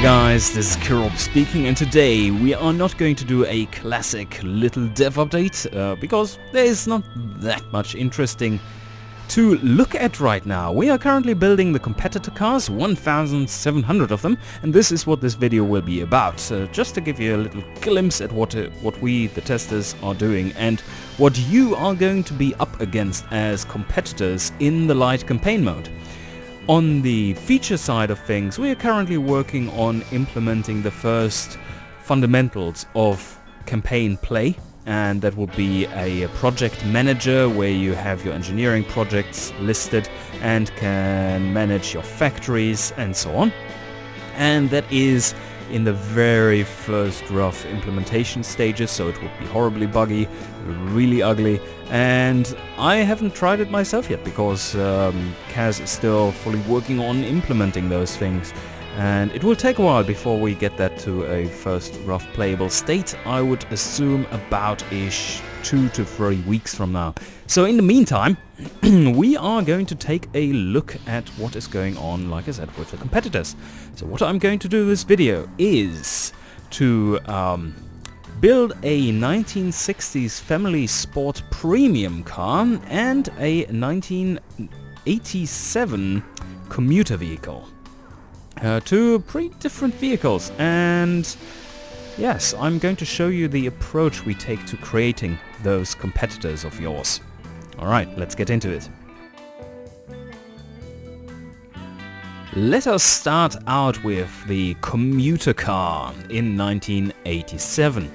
Hey guys, this is Kirop speaking, and today we are not going to do a classic little dev update because there is not that much interesting to look at right now. We are currently building the competitor cars, 1,700 of them, and this is what this video will be about. Just to give you a little glimpse at what we, the testers, are doing and what you are going to be up against as competitors in the light campaign mode. On the feature side of things, we are currently working on implementing the first fundamentals of campaign play, and that would be a project manager where you have your engineering projects listed and can manage your factories and so on. And that is in the very first rough implementation stages, so it would be horribly buggy, really ugly, and I haven't tried it myself yet because Kaz is still fully working on implementing those things, and it will take a while before we get that to a first rough playable state. I would assume about-ish 2 to 3 weeks from now. So in the meantime, we are going to take a look at what is going on, like I said, with the competitors. So what I'm going to do in this video is to build a 1960s family sport premium car and a 1987 commuter vehicle. Two pretty different vehicles, and yes, I'm going to show you the approach we take to creating those competitors of yours. Alright, let's get into it. Let us start out with the commuter car in 1987.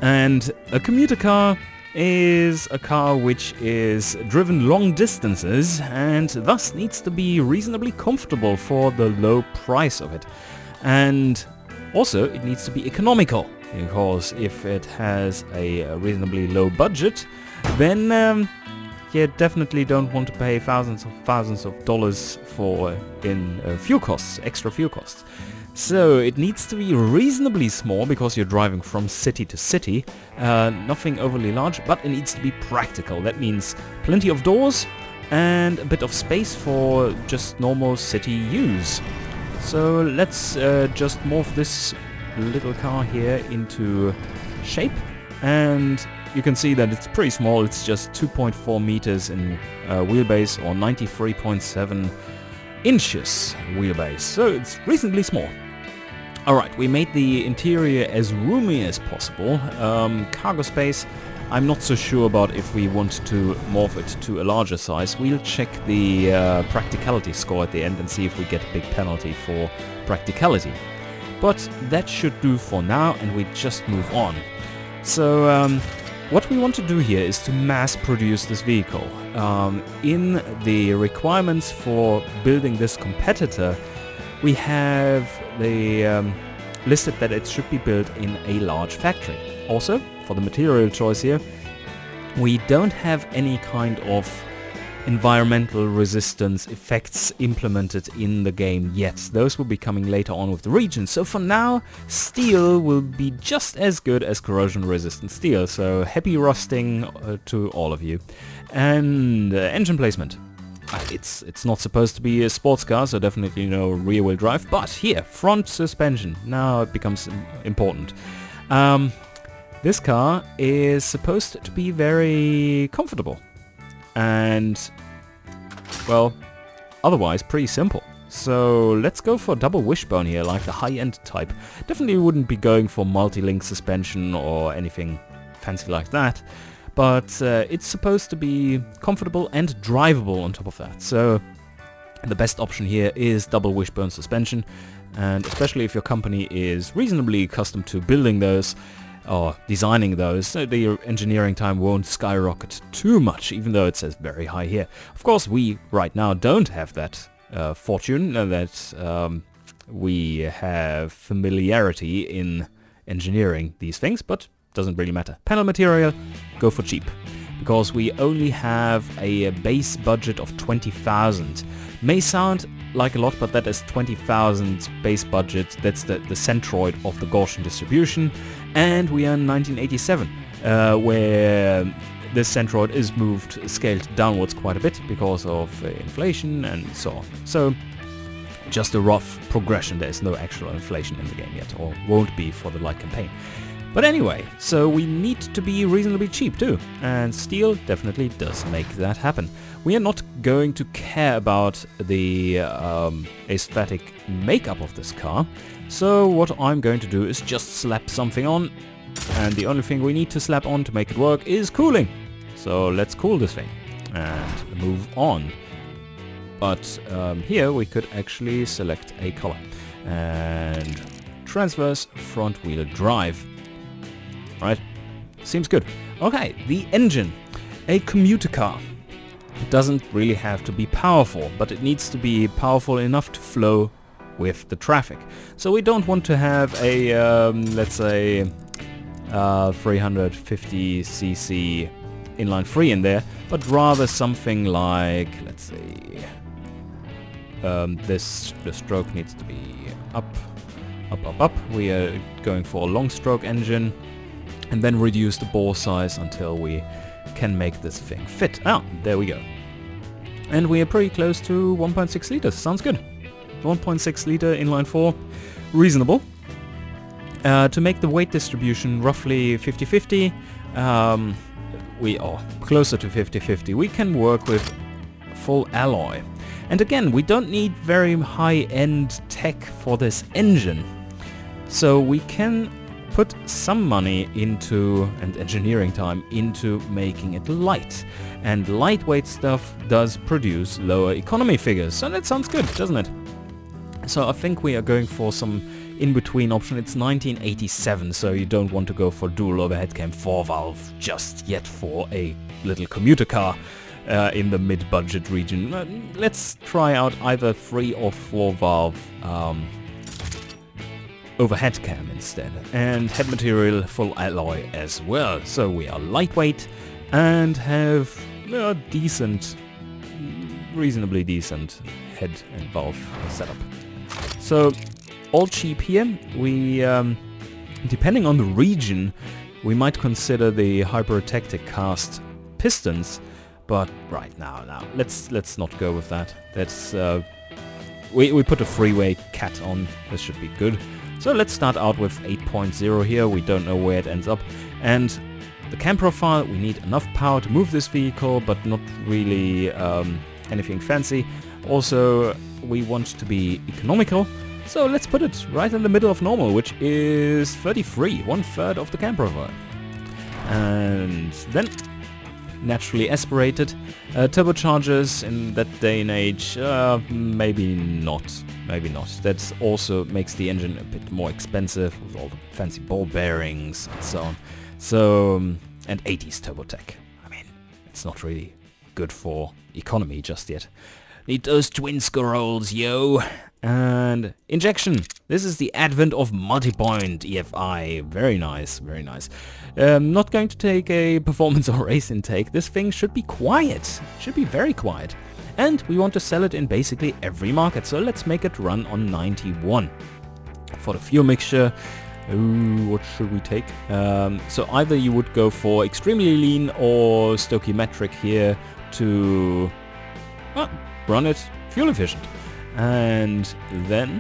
And a commuter car is a car which is driven long distances and thus needs to be reasonably comfortable for the low price of it. And also it needs to be economical, because if it has a reasonably low budget, then you definitely don't want to pay thousands of dollars for fuel costs, extra fuel costs. So it needs to be reasonably small because you're driving from city to city, nothing overly large, but it needs to be practical. That means plenty of doors and a bit of space for just normal city use. So let's just morph this little car here into shape, and you can see that it's pretty small. It's just 2.4 meters in wheelbase, or 93.7 inches wheelbase, so it's reasonably small. Alright, we made the interior as roomy as possible. Cargo space, I'm not so sure about if we want to morph it to a larger size. We'll check the practicality score at the end and see if we get a big penalty for practicality. But that should do for now, and we just move on. So what we want to do here is to mass produce this vehicle. In the requirements for building this competitor, we have listed that it should be built in a large factory. Also, for the material choice here, we don't have any kind of environmental resistance effects implemented in the game yet. Those will be coming later on with the region. So for now, steel will be just as good as corrosion resistant steel. So happy rusting to all of you. And engine placement. It's not supposed to be a sports car, so definitely no rear-wheel drive, but here, front suspension. Now it becomes important. This car is supposed to be very comfortable and, well, otherwise pretty simple. So let's go for double wishbone here, like the high-end type. Definitely wouldn't be going for multi-link suspension or anything fancy like that. But it's supposed to be comfortable and drivable on top of that. So the best option here is double wishbone suspension, and especially if your company is reasonably accustomed to building those or designing those, so the engineering time won't skyrocket too much, even though it says very high here. Of course, we right now don't have that fortune, that we have familiarity in engineering these things, but doesn't really matter. Panel material, go for cheap, because we only have a base budget of 20,000. May sound like a lot, but that is 20,000 base budget. That's the centroid of the Gaussian distribution, and we are in 1987, where this centroid is scaled downwards quite a bit because of inflation and so on. So just a rough progression. There is no actual inflation in the game yet, or won't be for the light campaign. But anyway, so we need to be reasonably cheap too, and steel definitely does make that happen. We are not going to care about the aesthetic makeup of this car, so what I'm going to do is just slap something on, and the only thing we need to slap on to make it work is cooling. So let's cool this thing and move on. But here we could actually select a color and transverse front wheel drive. Right, seems good. Okay, the engine. A commuter car. It doesn't really have to be powerful, but it needs to be powerful enough to flow with the traffic. So we don't want to have a, let's say, 350cc inline 3 in there, but rather something like, let's see, the stroke needs to be up. We are going for a long stroke engine, and then reduce the bore size until we can make this thing fit. Ah, there we go. And we are pretty close to 1.6 liters. Sounds good. 1.6 liter inline 4, reasonable. To make the weight distribution roughly 50-50, we are closer to 50-50. We can work with full alloy. And again, we don't need very high-end tech for this engine. So we can put some money into, and engineering time into, making it light. And lightweight stuff does produce lower economy figures. So that sounds good, doesn't it? So I think we are going for some in-between option. It's 1987, so you don't want to go for dual overhead cam 4-valve just yet for a little commuter car in the mid-budget region. Let's try out either 3 or 4-valve overhead cam instead, and head material full alloy as well. So we are lightweight and have a decent, reasonably decent head and valve setup. So all cheap here. We, depending on the region, we might consider the hypertectic cast pistons, but right now let's not go with that. That's we put a freeway cat on. This should be good. So let's start out with 8.0 here. We don't know where it ends up. And the cam profile, we need enough power to move this vehicle, but not really anything fancy. Also, we want to be economical. So let's put it right in the middle of normal, which is 33, 1/3 of the cam profile. And then naturally aspirated. Turbochargers in that day and age, maybe not. Maybe not. That also makes the engine a bit more expensive with all the fancy ball bearings and so on. So, and 80s turbo tech. I mean, it's not really good for economy just yet. Need those twin scrolls, yo! And injection. This is the advent of multi-point EFI. Very nice, very nice. Not going to take a performance or race intake. This thing should be quiet. Should be very quiet. And we want to sell it in basically every market. So let's make it run on 91. For the fuel mixture, what should we take? So either you would go for extremely lean or stoichiometric here to run it fuel efficient. And then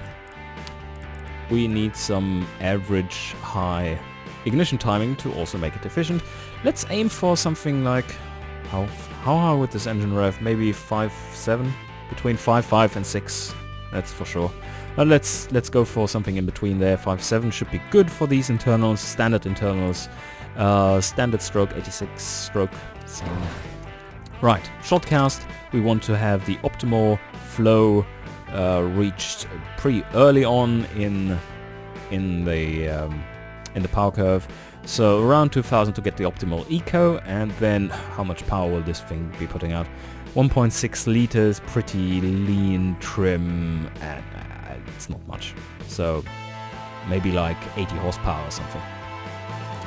we need some average high ignition timing to also make it efficient. Let's aim for something like, how high would this engine rev? Maybe 5.7? Between 5.5 and 6, that's for sure. Let's go for something in between there. 5.7 should be good for these internals, standard internals. Standard stroke, 86 stroke. So. Right, short cast. We want to have the optimal flow reached pretty early on in the power curve. So around 2000 to get the optimal eco, and then how much power will this thing be putting out? 1.6 liters, pretty lean, trim, and it's not much. So maybe like 80 horsepower or something.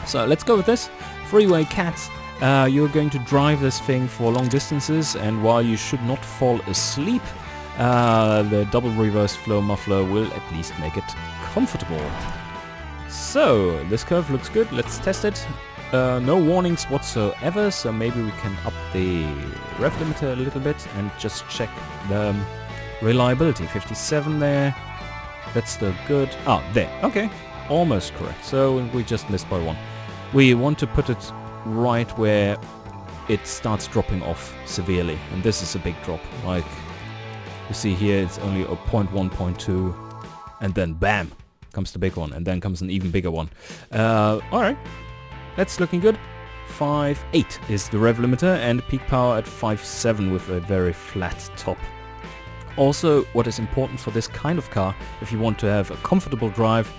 So let's go with this. Freeway cats. You're going to drive this thing for long distances, and while you should not fall asleep, the double reverse flow muffler will at least make it comfortable. So this curve looks good. Let's test it. No warnings whatsoever, so maybe we can up the rev limiter a little bit and just check the Reliability, 57 there. That's still good. Ah, there. Okay. Almost correct. So we just missed by 1. We want to put it right where it starts dropping off severely. And this is a big drop. Like, you see here, it's only a 0.1, 0.2. And then bam, comes the big one. And then comes an even bigger one. Alright. That's looking good. 5.8 is the rev limiter, and peak power at 5.7 with a very flat top. Also, what is important for this kind of car, if you want to have a comfortable drive,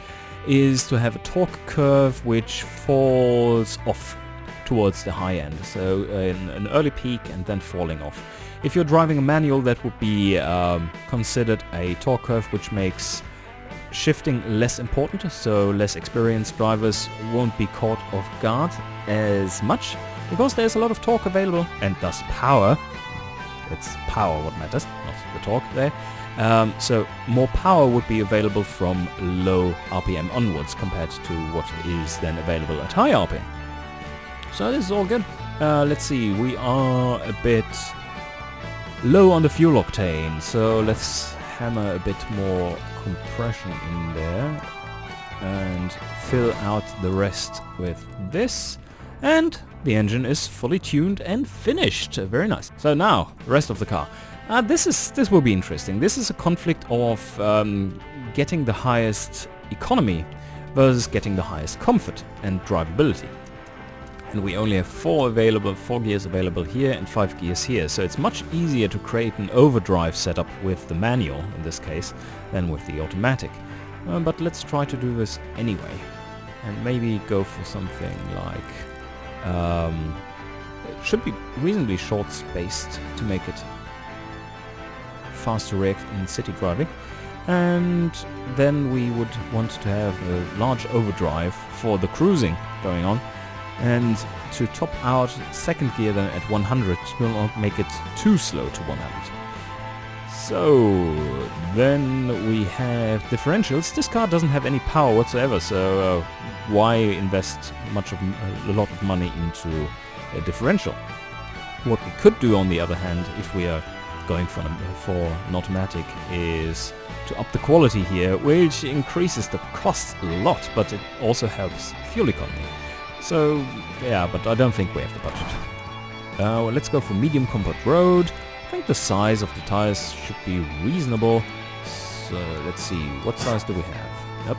is to have a torque curve which falls off towards the high end. So an early peak and then falling off. If you're driving a manual, that would be considered a torque curve which makes shifting less important, so less experienced drivers won't be caught off guard as much, because there's a lot of torque available, and thus power. It's power what matters, not the torque there. So more power would be available from low RPM onwards compared to what is then available at high RPM. So this is all good. Let's see, we are a bit low on the fuel octane, so let's hammer a bit more compression in there and fill out the rest with this, and the engine is fully tuned and finished. Very nice. So now, the rest of the car. This will be interesting. This is a conflict of getting the highest economy versus getting the highest comfort and drivability. And we only have 4 gears available here and 5 gears here, so it's much easier to create an overdrive setup with the manual, in this case, than with the automatic. But let's try to do this anyway, and maybe go for something like... it should be reasonably short-spaced to make it fast to react in city driving. And then we would want to have a large overdrive for the cruising going on. And to top out second gear then at 100 will not make it too slow to 100. So then we have differentials. This car doesn't have any power whatsoever, so why invest a lot of money into a differential? What we could do, on the other hand, if we are going for an automatic, is to up the quality here, which increases the cost a lot, but it also helps fuel economy. So, yeah, but I don't think we have the budget. Well, let's go for medium compact road. I think the size of the tires should be reasonable. So, let's see, what size do we have? Yep.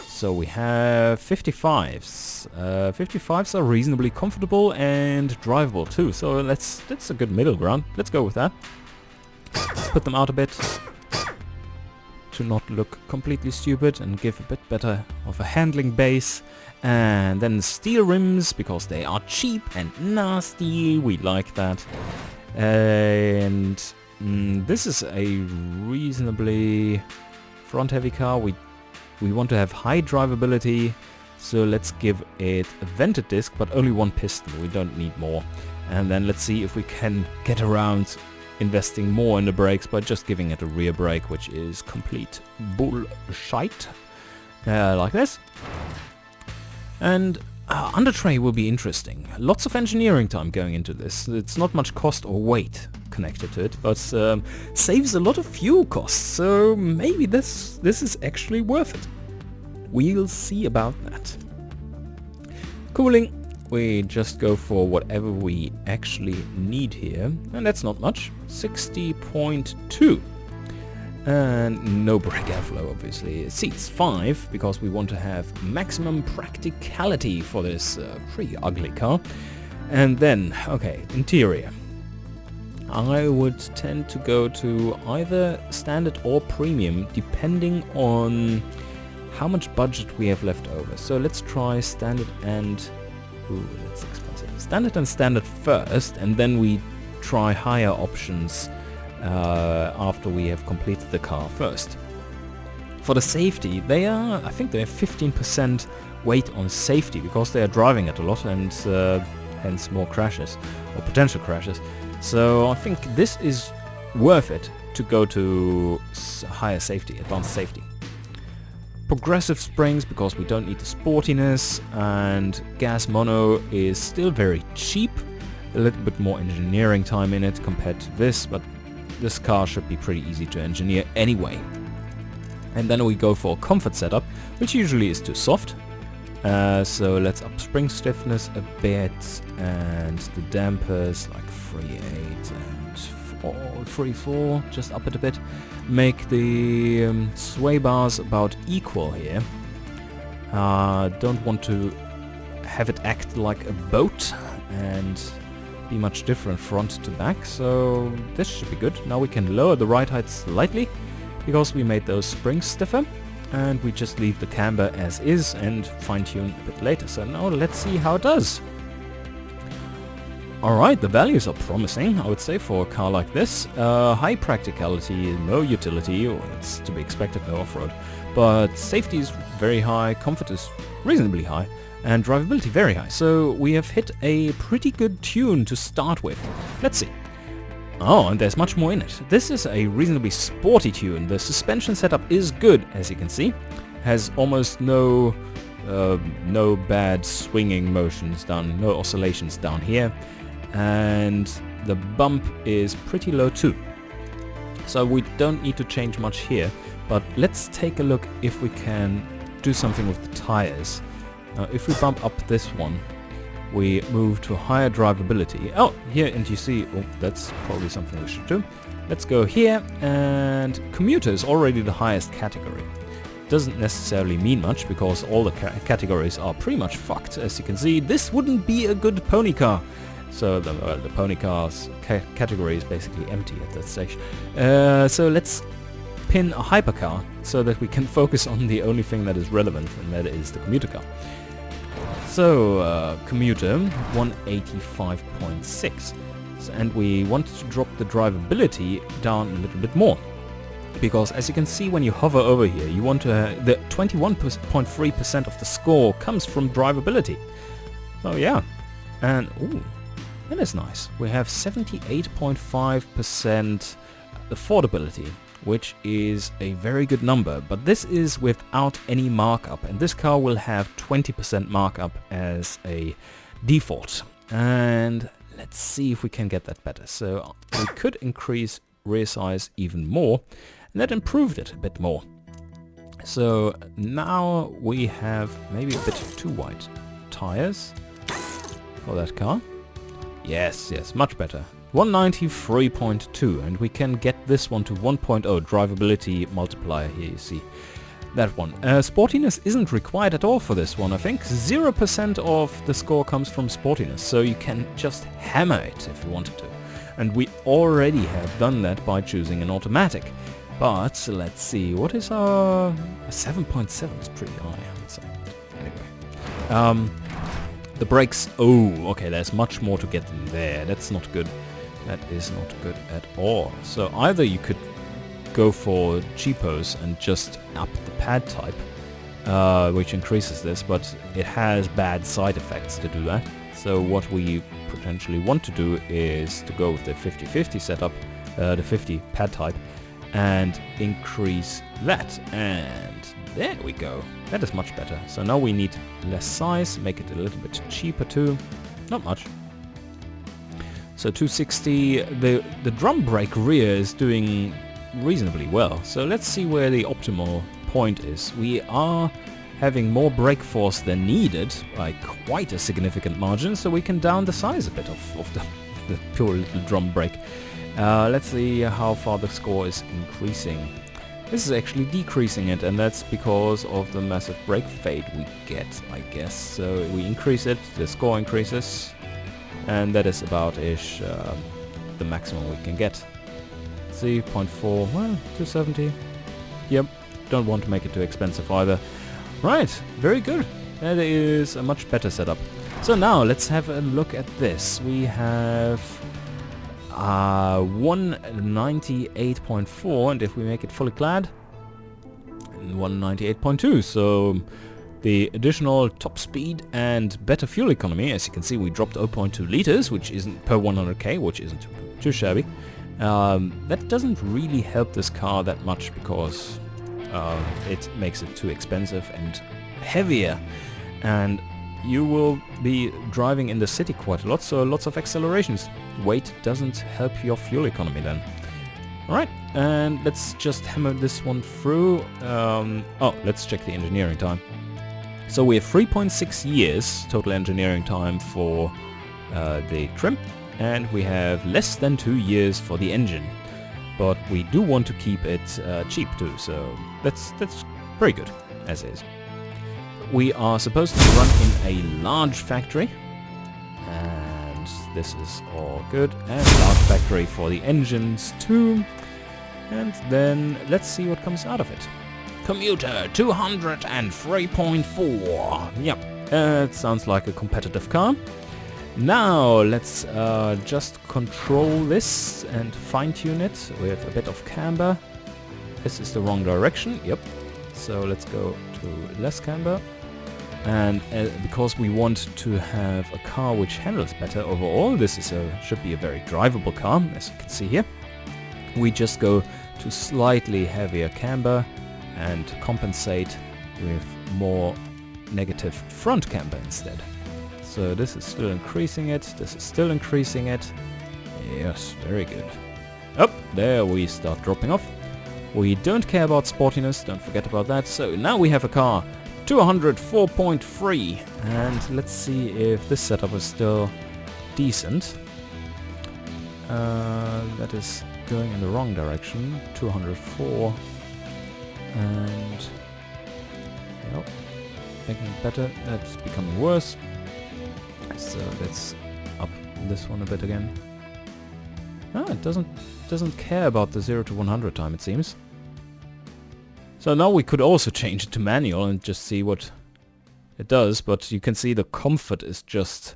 So we have 55s. 55s are reasonably comfortable and drivable too, so that's a good middle ground. Let's go with that. Put them out a bit to not look completely stupid and give a bit better of a handling base. And then steel rims, because they are cheap and nasty. We like that. And this is a reasonably front-heavy car. We want to have high drivability, so let's give it a vented disc, but only 1 piston. We don't need more. And then let's see if we can get around investing more in the brakes by just giving it a rear brake, which is complete bullshit. Like this. And under tray will be interesting. Lots of engineering time going into this. It's not much cost or weight connected to it, but saves a lot of fuel costs, so maybe this is actually worth it. We'll see about that. Cooling, we just go for whatever we actually need here, and that's not much. 60.2. And no brake airflow, obviously. Seats 5, because we want to have maximum practicality for this pretty ugly car. And then, okay, interior. I would tend to go to either standard or premium, depending on how much budget we have left over. So let's try standard and... Ooh, that's expensive. Standard and standard first, and then we try higher options after we have completed the car first. For the safety, I think they have 15% weight on safety, because they are driving it a lot, and hence more crashes, or potential crashes. So I think this is worth it to go to higher safety, advanced safety. Progressive springs, because we don't need the sportiness, and gas mono is still very cheap. A little bit more engineering time in it compared to this, but this car should be pretty easy to engineer anyway. And then we go for a comfort setup, which usually is too soft. So let's up spring stiffness a bit, and the dampers like 3.8 and 3.4, just up it a bit. Make the sway bars about equal here. Don't want to have it act like a boat and be much different front to back, so this should be good. Now we can lower the ride height slightly, because we made those springs stiffer, and we just leave the camber as is and fine-tune a bit later. So now let's see how it does. Alright, the values are promising, I would say, for a car like this. High practicality, no utility, or it's to be expected, no off-road. But safety is very high, comfort is reasonably high, and drivability very high. So we have hit a pretty good tune to start with. Let's see. Oh, and there's much more in it. This is a reasonably sporty tune. The suspension setup is good, as you can see. Has almost no bad swinging motions down, no oscillations down here. And the bump is pretty low too. So we don't need to change much here. But let's take a look if we can do something with the tires. Now, if we bump up this one, we move to higher drivability. Oh, here, and you see, oh, that's probably something we should do. Let's go here, and Commuter is already the highest category. Doesn't necessarily mean much, because all the categories are pretty much fucked. As you can see, this wouldn't be a good pony car. So the pony car's category is basically empty at that stage. So let's pin a hypercar, so that we can focus on the only thing that is relevant, and that is the commuter car. So, Commuter 185.6, and we wanted to drop the drivability down a little bit more, because as you can see when you hover over here, you want to the 21.3% of the score comes from drivability. So yeah, and ooh, that is nice. We have 78.5% affordability, which is a very good number, but this is without any markup, and this car will have 20% markup as a default. And let's see if we can get that better. So we could increase rear size even more, and that improved it a bit more. So now we have maybe a bit too wide tires for that car. Yes, much better. 193.2, and we can get this one to 1.0 drivability multiplier here, you see that one. Sportiness isn't required at all for this one, I think. 0% of the score comes from sportiness, so you can just hammer it if you wanted to. And we already have done that by choosing an automatic. But let's see, what is our 7.7 is pretty high, I would say. Anyway, the brakes, oh, okay, there's much more to get in there. That's not good. That is not good at all. So either you could go for cheapos and just up the pad type, which increases this, but it has bad side effects to do that. So what we potentially want to do is to go with the 50-50 setup, the 50 pad type, and increase that. And there we go. That is much better. So now we need less size, make it a little bit cheaper too. Not much. So 260, the drum brake rear is doing reasonably well. So let's see where the optimal point is. We are having more brake force than needed by quite a significant margin, so we can down the size a bit of the pure little drum brake. Let's see how far the score is increasing. This is actually decreasing it, and that's because of the massive brake fade we get, I guess. So we increase it, the score increases. And that is about-ish the maximum we can get. See, 0.4, well, 270. Yep, don't want to make it too expensive either. Right, very good. That is a much better setup. So now let's have a look at this. We have 198.4, and if we make it fully clad, 198.2. So the additional top speed and better fuel economy, as you can see, we dropped 0.2 liters, which isn't per 100k, which isn't too shabby. That doesn't really help this car that much, because it makes it too expensive and heavier, and you will be driving in the city quite a lot, so lots of accelerations. Weight doesn't help your fuel economy then. Alright, and let's just hammer this one through. Let's check the engineering time. So we have 3.6 years total engineering time for the trim, and we have less than 2 years for the engine. But we do want to keep it cheap too, so that's pretty good, as is. We are supposed to run in a large factory, and this is all good, and large factory for the engines too. And then let's see what comes out of it. Commuter 203.4. Yep, it sounds like a competitive car. Now let's just control this and fine-tune it with a bit of camber. This is the wrong direction, yep. So let's go to less camber. And because we want to have a car which handles better overall, this is should be a very drivable car, as you can see here. We just go to slightly heavier camber and compensate with more negative front camber instead. So this is still increasing it, this is still increasing it. Yes, very good. Oh, there we start dropping off. We don't care about sportiness, don't forget about that. So now we have a car, 204.3. And let's see if this setup is still decent. That is going in the wrong direction, 204. And nope, making it better, that's becoming worse. So let's up this one a bit again. It doesn't care about the 0 to 100 time, it seems. So now we could also change it to manual and just see what it does, but you can see the comfort is just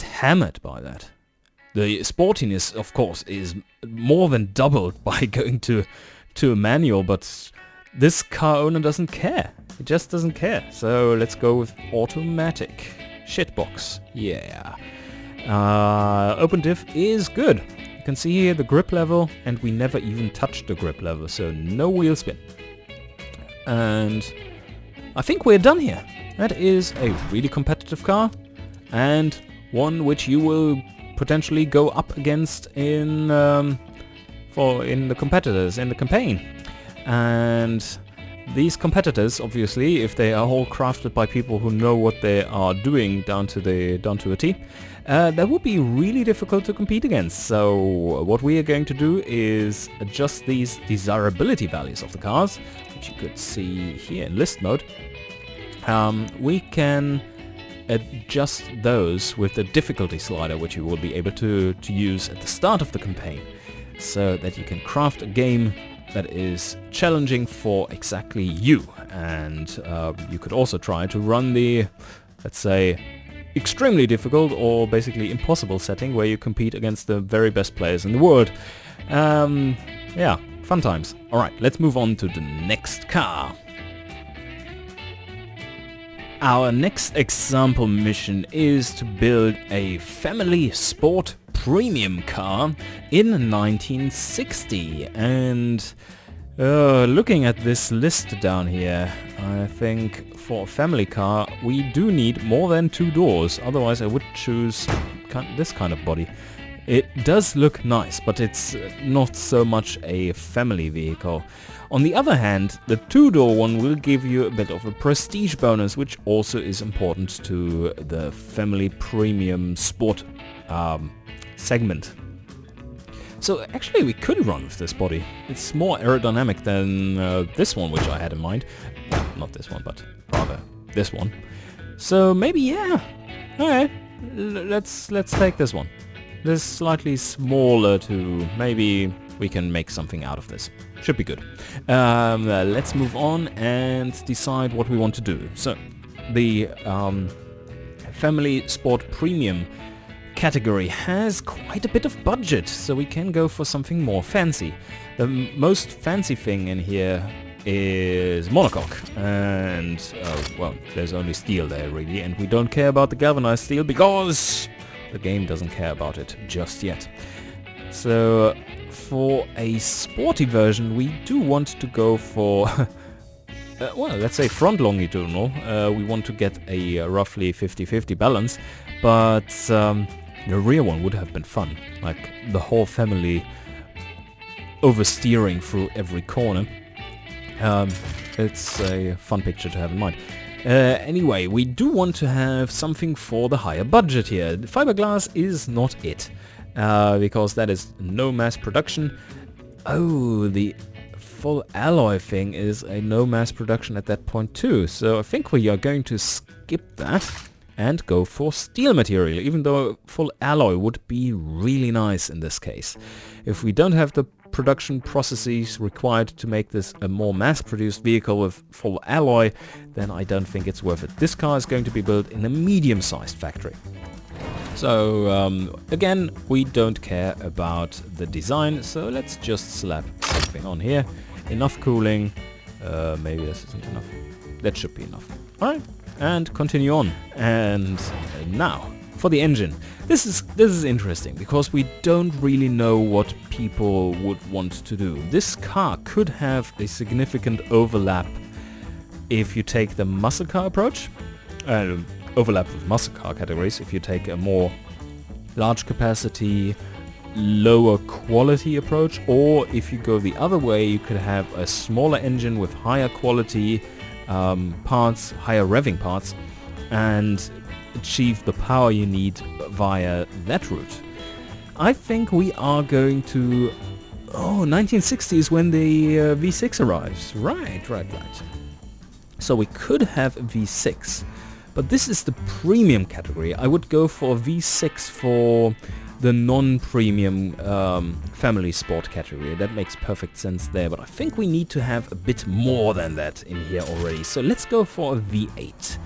hammered by that. The sportiness, of course, is more than doubled by going to a manual, but this car owner doesn't care. He just doesn't care. So let's go with automatic. Shitbox. Yeah. Open diff is good. You can see here the grip level, and we never even touched the grip level, so no wheel spin. And I think we're done here. That is a really competitive car, and one which you will potentially go up against in the competitors in the campaign. And these competitors, obviously, if they are all crafted by people who know what they are doing down to a T, that would be really difficult to compete against. So what we are going to do is adjust these desirability values of the cars, which you could see here in list mode. We can adjust those with the difficulty slider, which you will be able to use at the start of the campaign, so that you can craft a game that is challenging for exactly you. And you could also try to run the, let's say, extremely difficult or basically impossible setting where you compete against the very best players in the world. Yeah, fun times. Alright, let's move on to the next car. Our next example mission is to build a family sport premium car in 1960, and looking at this list down here, I think for a family car we do need more than 2 doors, otherwise I would choose this kind of body. It does look nice, but it's not so much a family vehicle. On the other hand, the 2-door one will give you a bit of a prestige bonus, which also is important to the family premium sport segment. So actually we could run with this body. It's more aerodynamic than this one, which I had in mind. Well, not this one, but rather this one. So maybe, yeah. Alright, let's take this one. This is slightly smaller too. Maybe we can make something out of this. Should be good. Let's move on and decide what we want to do. So the family sport premium category has quite a bit of budget, so we can go for something more fancy. The most fancy thing in here is monocoque, and well, there's only steel there really, and we don't care about the galvanized steel because the game doesn't care about it just yet. So for a sporty version we do want to go for well, let's say front longitudinal. We want to get a roughly 50-50 balance, but the rear one would have been fun. Like the whole family oversteering through every corner. It's a fun picture to have in mind. Anyway, we do want to have something for the higher budget here. Fiberglass is not it, because that is no mass production. Oh, the full alloy thing is a no mass production at that point too, so I think we are going to skip that and go for steel material, even though full alloy would be really nice in this case. If we don't have the production processes required to make this a more mass-produced vehicle with full alloy, then I don't think it's worth it. This car is going to be built in a medium-sized factory. So again, we don't care about the design, so let's just slap something on here. Enough cooling. Maybe this isn't enough. That should be enough. Alright, and continue on. And now for the engine. This is interesting because we don't really know what people would want to do. This car could have a significant overlap if you take the muscle car approach. Overlap with muscle car categories. If you take a more large capacity, lower quality approach, or if you go the other way, you could have a smaller engine with higher quality parts, higher revving parts, and achieve the power you need via that route. I think we are going to... Oh, 1960 is when the V6 arrives. Right. So we could have a V6, but this is the premium category. I would go for a V6 for the non-premium family sport category. That makes perfect sense there, but I think we need to have a bit more than that in here already. So let's go for a V8.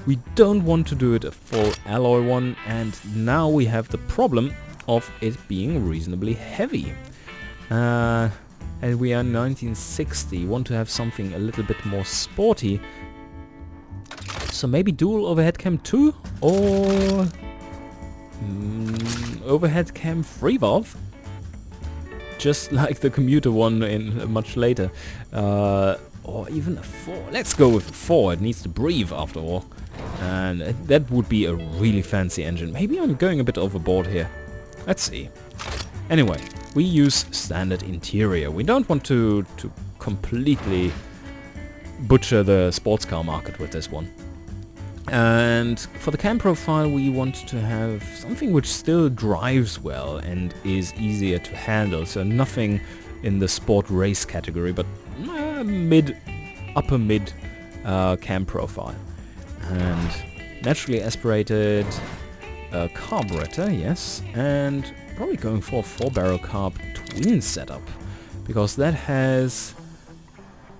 We don't want to do it a full alloy one, and now we have the problem of it being reasonably heavy. And we are 1960, want to have something a little bit more sporty. So maybe dual overhead cam 2 or overhead cam 3 valve? Just like the Commuter one in much later. Or even a 4. Let's go with 4, it needs to breathe after all. And that would be a really fancy engine. Maybe I'm going a bit overboard here. Let's see. Anyway, we use standard interior. We don't want to completely butcher the sports car market with this one. And for the cam profile, we want to have something which still drives well and is easier to handle. So nothing in the sport race category, but upper mid cam profile. And naturally aspirated carburetor, yes, and probably going for a 4-barrel carb twin setup, because that has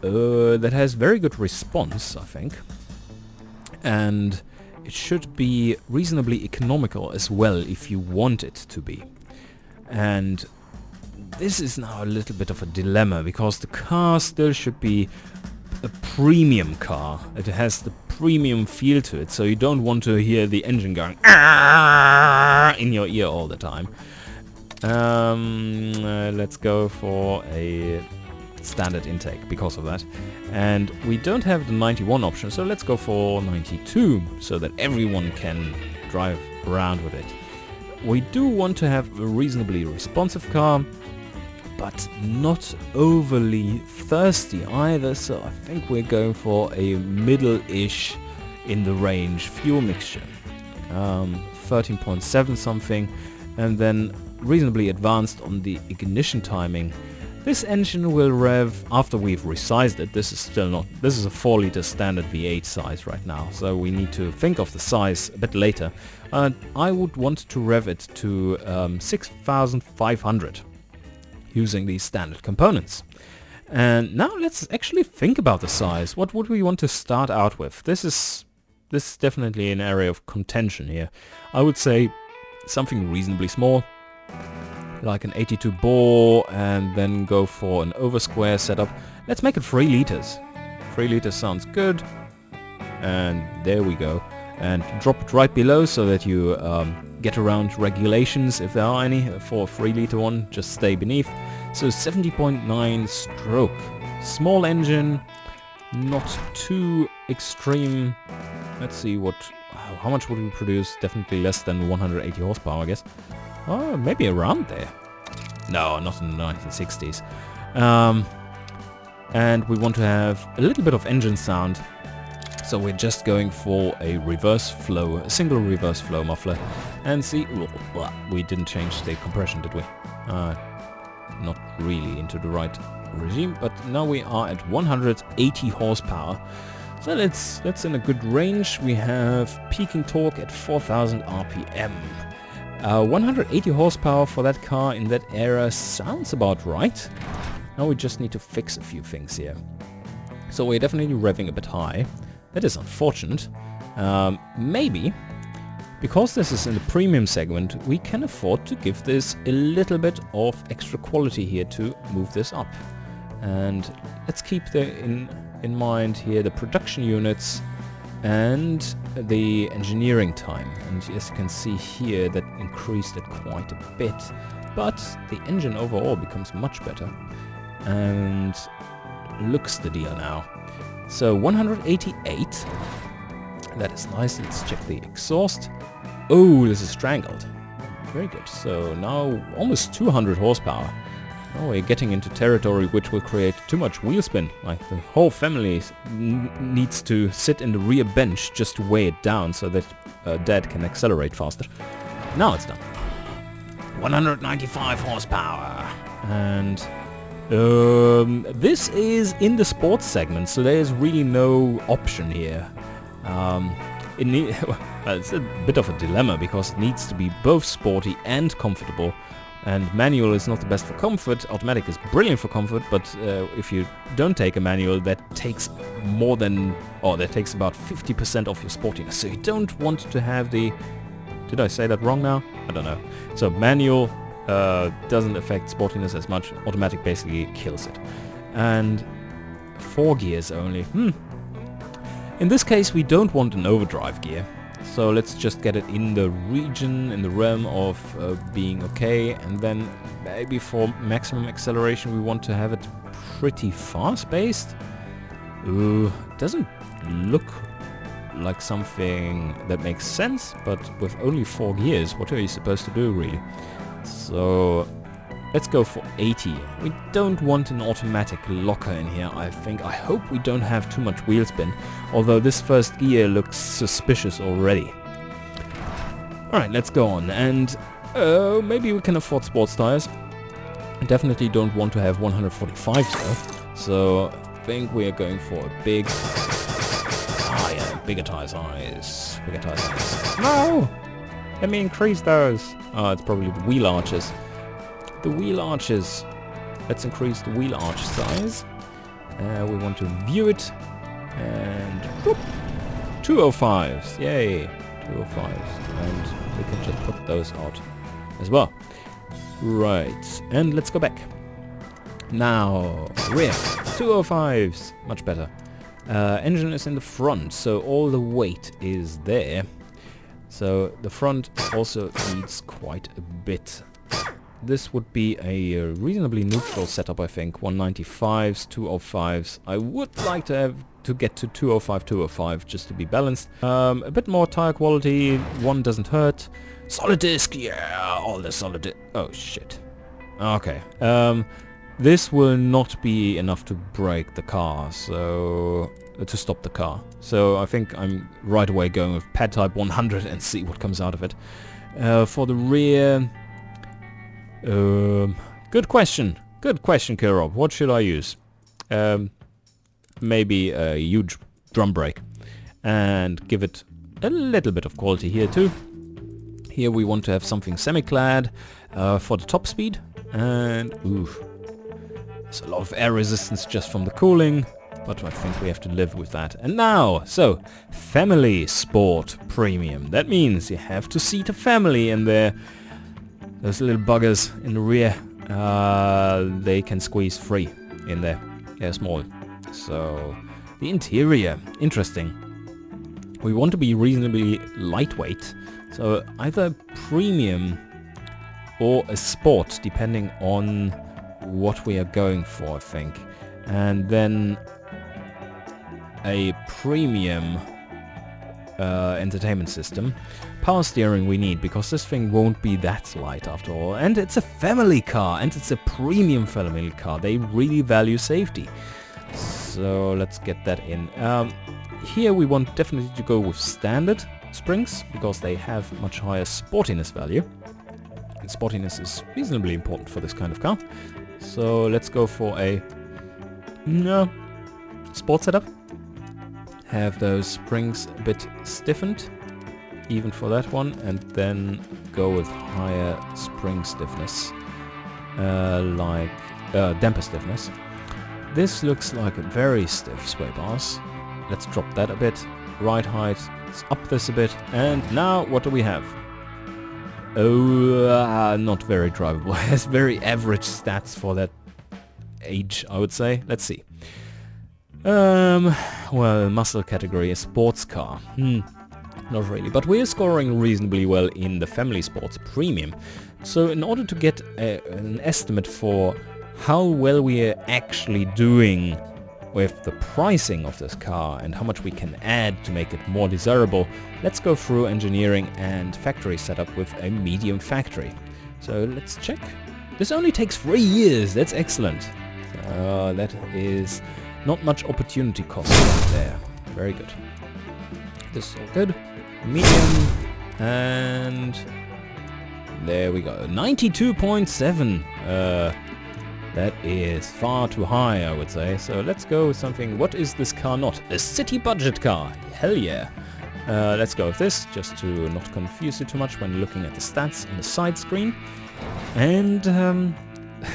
very good response, I think, and it should be reasonably economical as well if you want it to be. And this is now a little bit of a dilemma, because the car still should be a premium car. It has the premium feel to it, so you don't want to hear the engine going in your ear all the time. Let's go for a standard intake because of that. And we don't have the 91 option, so let's go for 92 so that everyone can drive around with it. We do want to have a reasonably responsive car, but not overly thirsty either, so I think we're going for a middle-ish in the range fuel mixture. 13.7 something, and then reasonably advanced on the ignition timing. This engine will rev after we've resized it. This is a 4-liter standard V8 size right now, so we need to think of the size a bit later. I would want to rev it to 6,500. Using these standard components. And now let's actually think about the size. What would we want to start out with? This is definitely an area of contention here. I would say something reasonably small, like an 82 bore, and then go for an over square setup. Let's make it 3 liters. 3 liters sounds good. And there we go. And drop it right below so that you get around regulations, if there are any, for a 3-liter one, just stay beneath. So 70.9 stroke. Small engine, not too extreme. Let's see how much would we produce? Definitely less than 180 horsepower, I guess. Oh, maybe around there. No, not in the 1960s. And we want to have a little bit of engine sound. So we're just going for a single reverse flow muffler. And see, we didn't change the compression, did we? Not really into the right regime, but now we are at 180 horsepower. So that's in a good range. We have peaking torque at 4,000 RPM. 180 horsepower for that car in that era sounds about right. Now we just need to fix a few things here. So we're definitely revving a bit high. That is unfortunate. Maybe, because this is in the premium segment, we can afford to give this a little bit of extra quality here to move this up. And let's keep in mind here the production units and the engineering time. And as you can see here, that increased it quite a bit. But the engine overall becomes much better. And looks the deal now. So 188. That is nice. Let's check the exhaust. Oh, this is strangled. Very good. So now almost 200 horsepower. Oh, we're getting into territory which will create too much wheel spin. Like the whole family needs to sit in the rear bench just to weigh it down so that Dad can accelerate faster. Now it's done. 195 horsepower. And this is in the sports segment, so there's really no option here. It's a bit of a dilemma because it needs to be both sporty and comfortable. And manual is not the best for comfort. Automatic is brilliant for comfort, but if you don't take a manual, that takes that takes about 50% of your sportiness. So you don't want to have the... Did I say that wrong now? I don't know. So manual doesn't affect sportiness as much. Automatic basically kills it. And 4 gears only. In this case, we don't want an overdrive gear. So let's just get it in the realm of being okay, and then maybe for maximum acceleration we want to have it pretty fast-paced. Doesn't look like something that makes sense, but with only 4 gears, what are you supposed to do really? So let's go for 80. We don't want an automatic locker in here, I think. I hope we don't have too much wheel spin, although this first gear looks suspicious already. Alright, let's go on, and maybe we can afford sports tires. I definitely don't want to have 145 though, so I think we are going for a big... bigger tire size. Bigger tire size. No! Let me increase those. It's probably the wheel arches. The wheel arches. Let's increase the wheel arch size. We want to view it. And whoop, 205s. Yay. 205s. And we can just put those out as well. Right. And let's go back. Now, rear. 205s. Much better. Engine is in the front, so all the weight is there. So the front also needs quite a bit. This would be a reasonably neutral setup, I think. 195s, 205s. I would like to get to 205, 205 just to be balanced. A bit more tire quality. One doesn't hurt. Solid disc, yeah, all the solid disc. Oh shit. Okay. This will not be enough to break the car, so to stop the car. So I think I'm right away going with pad type 100 and see what comes out of it. For the rear, good question, Kirov. What should I use? Maybe a huge drum brake, and give it a little bit of quality here too. Here we want to have something semi-clad for the top speed, and oof. There's a lot of air resistance just from the cooling, but I think we have to live with that. And now, so, Family Sport Premium. That means you have to seat a family in there. Those little buggers in the rear, they can squeeze free in there. They're small. So, the interior, interesting. We want to be reasonably lightweight, so either premium or a sport, depending on what we are going for, I think. And then a premium entertainment system. Power steering we need, because this thing won't be that light after all. And it's a family car, and it's a premium family car. They really value safety. So let's get that in. Here we want definitely to go with standard springs, because they have much higher sportiness value. And sportiness is reasonably important for this kind of car. So let's go for a sport setup. Have those springs a bit stiffened, even for that one, and then go with higher spring stiffness, like damper stiffness. This looks like a very stiff sway bars. Let's drop that a bit. Ride height, let's up this a bit, and now what do we have? Oh, not very drivable. It has very average stats for that age, I would say. Let's see. Well, muscle category, a sports car. Not really, but we're scoring reasonably well in the family sports premium. So in order to get an estimate for how well we are actually doing with the pricing of this car and how much we can add to make it more desirable, let's go through engineering and factory setup with a medium factory. So let's check. This only takes 3 years, that's excellent. That is not much opportunity cost there. Very good. This is all good. Medium, and there we go. 92.7. That is far too high, I would say. So let's go with something. What is this car not? A city budget car. Hell yeah. Let's go with this, just to not confuse it too much when looking at the stats on the side screen. And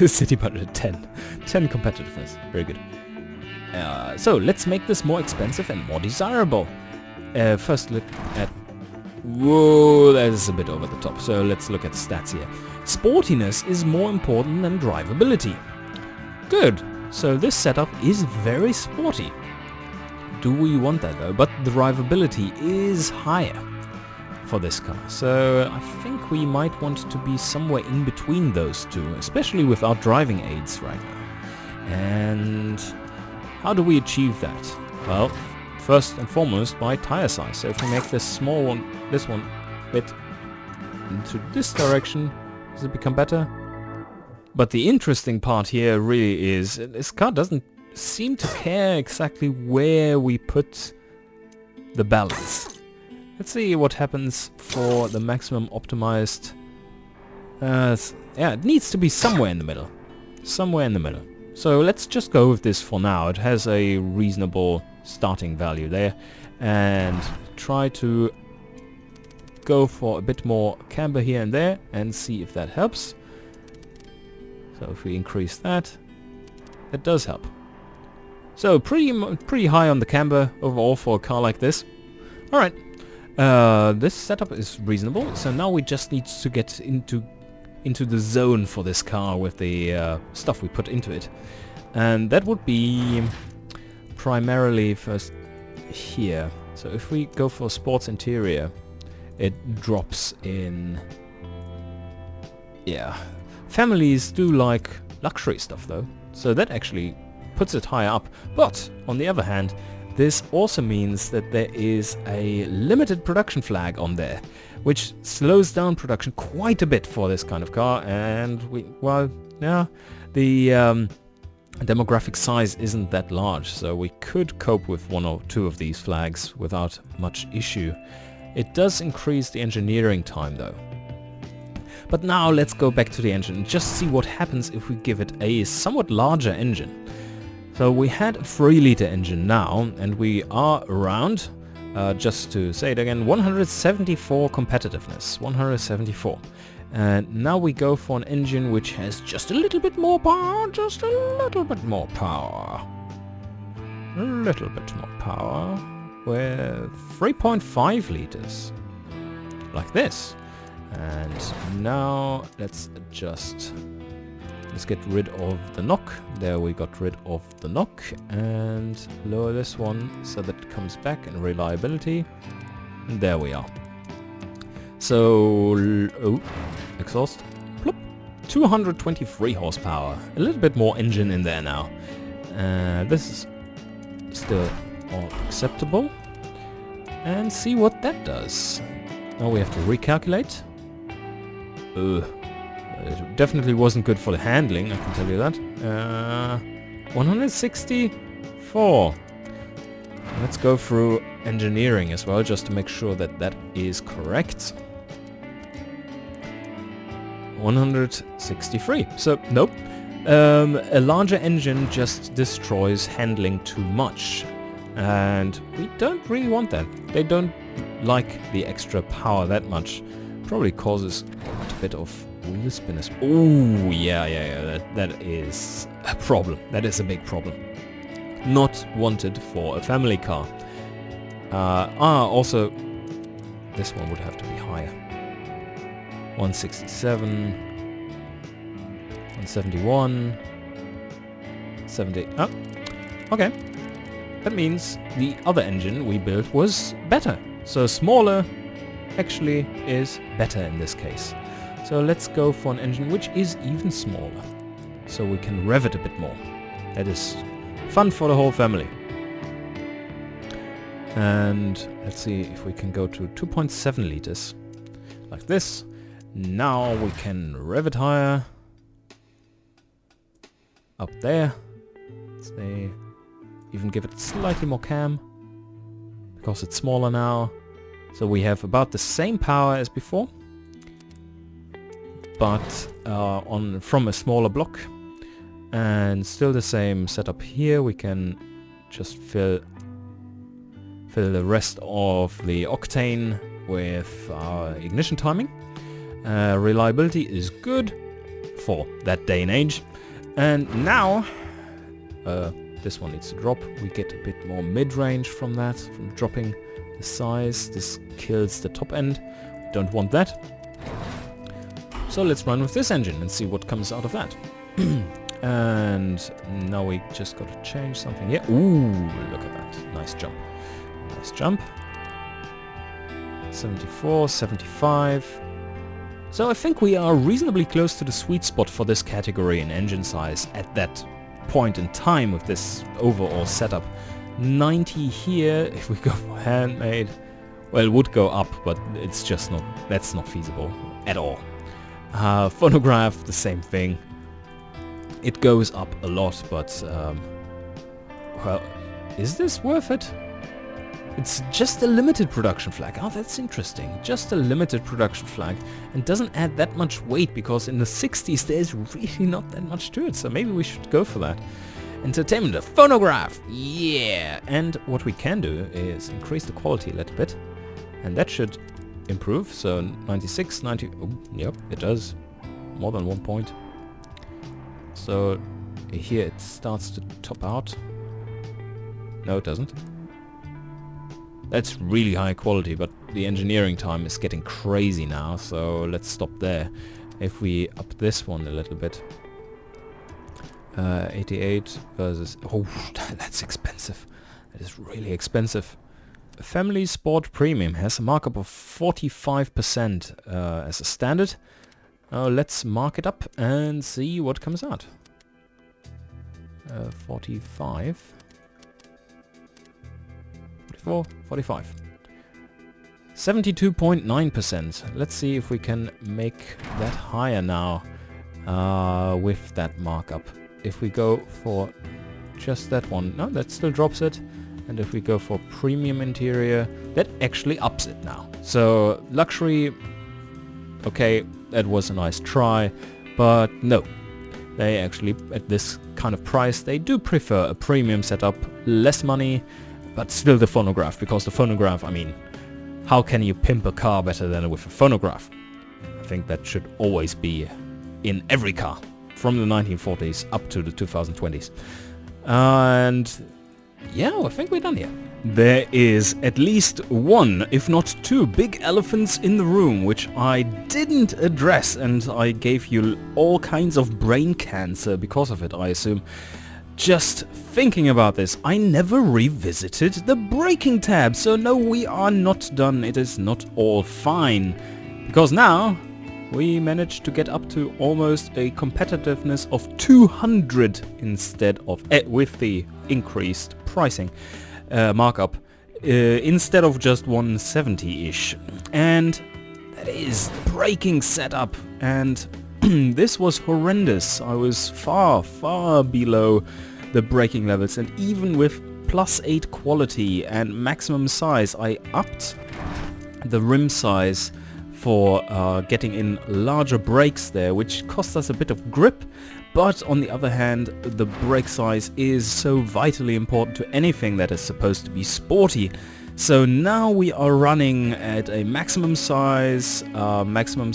city budget 10. 10 competitiveness. Very good. So let's make this more expensive and more desirable. First look at... Whoa, that is a bit over the top. So let's look at the stats here. Sportiness is more important than drivability. Good. So this setup is very sporty. Do we want that though? But the drivability is higher for this car. So I think we might want to be somewhere in between those two, especially with our driving aids right now. And how do we achieve that? Well, first and foremost by tire size. So if we make this small one, this one, bit into this direction, does it become better? But the interesting part here really is this car doesn't seem to care exactly where we put the balance. Let's see what happens for the maximum optimized. Yeah, it needs to be somewhere in the middle. Somewhere in the middle. So let's just go with this for now. It has a reasonable starting value there. And try to go for a bit more camber here and there and see if that helps. So if we increase that, it does help. So pretty high on the camber overall for a car like this. Alright, this setup is reasonable. So now we just need to get into the zone for this car with the stuff we put into it. And that would be primarily first here. So if we go for sports interior, it drops in... Yeah. Families do like luxury stuff though, so that actually puts it higher up. But on the other hand, this also means that there is a limited production flag on there, which slows down production quite a bit for this kind of car. And the demographic size isn't that large, so we could cope with 1 or 2 of these flags without much issue. It does increase the engineering time though. But now let's go back to the engine and just see what happens if we give it a somewhat larger engine. So we had a 3-liter engine now, and we are around, just to say it again, 174 competitiveness, 174. And now we go for an engine which has just a little bit more power, just a little bit more power. A little bit more power with 3.5 liters, like this. And now let's adjust. Let's get rid of the knock. There, we got rid of the knock, and lower this one so that it comes back in reliability. And there we are. So, exhaust, plop, 223 horsepower. A little bit more engine in there now. This is still all acceptable. and see what that does. Now we have to recalculate. It definitely wasn't good for the handling, I can tell you that. 164. Let's go through engineering as well, just to make sure that that is correct. 163. So, nope. A larger engine just destroys handling too much. And we don't really want that. They don't like the extra power that much. Probably causes quite a bit of wheel spinners. Oh, yeah. That is a problem. That is a big problem. Not wanted for a family car. Also, this one would have to be higher. 167, 171, 70. Oh, okay. That means the other engine we built was better. So smaller actually is better in this case. So let's go for an engine which is even smaller. So we can rev it a bit more. That is fun for the whole family. And let's see if we can go to 2.7 liters. Like this. Now we can rev it higher. Up there. Let's say even give it slightly more cam. Because it's smaller now. So we have about the same power as before. But from a smaller block. And still the same setup here. We can just fill the rest of the octane with ignition timing. Reliability is good for that day and age. And now this one needs to drop. We get a bit more mid-range from that, from dropping the size. This kills the top end. We don't want that. So let's run with this engine and see what comes out of that. And now we just got to change something here. Ooh, look at that. Nice jump. Nice jump. 74, 75. So I think we are reasonably close to the sweet spot for this category in engine size at that point in time with this overall setup. 90 here, if we go for handmade, well, it would go up, but it's just not, that's not feasible at all. Phonograph, the same thing. It goes up a lot, but well, is this worth it? It's just a limited production flag. Oh, that's interesting. Just a limited production flag and doesn't add that much weight because in the 60s there's really not that much to it. So maybe we should go for that. Entertainment, a phonograph. Yeah. And what we can do is increase the quality a little bit. And that should improve. So 96, 90. Oh, yep, it does. More than 1 point. So here it starts to top out. No, it doesn't. That's really high quality, but the engineering time is getting crazy now, so let's stop there. If we up this one a little bit. 88 versus... Oh, that's expensive. That is really expensive. Family Sport Premium has a markup of 45% as a standard. Let's mark it up and see what comes out. 45... 45. 72.9%. Let's see if we can make that higher now with that markup. If we go for just that one, no, that still drops it. And if we go for premium interior, that actually ups it now. So luxury, okay, that was a nice try, but no. They actually, at this kind of price, they do prefer a premium setup, less money, but still the phonograph, because the phonograph, I mean, how can you pimp a car better than with a phonograph? I think that should always be in every car, from the 1940s up to the 2020s. And yeah, I think we're done here. There is at least one, if not two, big elephants in the room, which I didn't address, and I gave you all kinds of brain cancer because of it, I assume. Just thinking about this, I never revisited the braking tab, so no, we are not done. It is not all fine, because now we managed to get up to almost a competitiveness of 200 instead of with the increased pricing markup instead of just 170-ish. And that is the braking setup, and this was horrendous. I was far, far below the braking levels, and even with +8 quality and maximum size, I upped the rim size for getting in larger brakes there, which cost us a bit of grip. But on the other hand, the brake size is so vitally important to anything that is supposed to be sporty. So now we are running at a maximum size, and maximum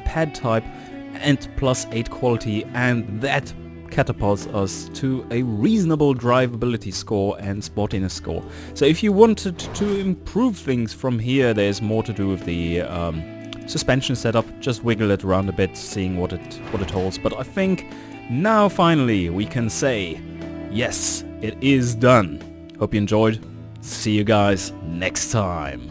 pad type, and +8 quality, and that catapults us to a reasonable drivability score and sportiness score. So if you wanted to improve things from here, there's more to do with the suspension setup. Just wiggle it around a bit, seeing what it holds. But I think now finally we can say, yes, it is done. Hope you enjoyed. See you guys next time.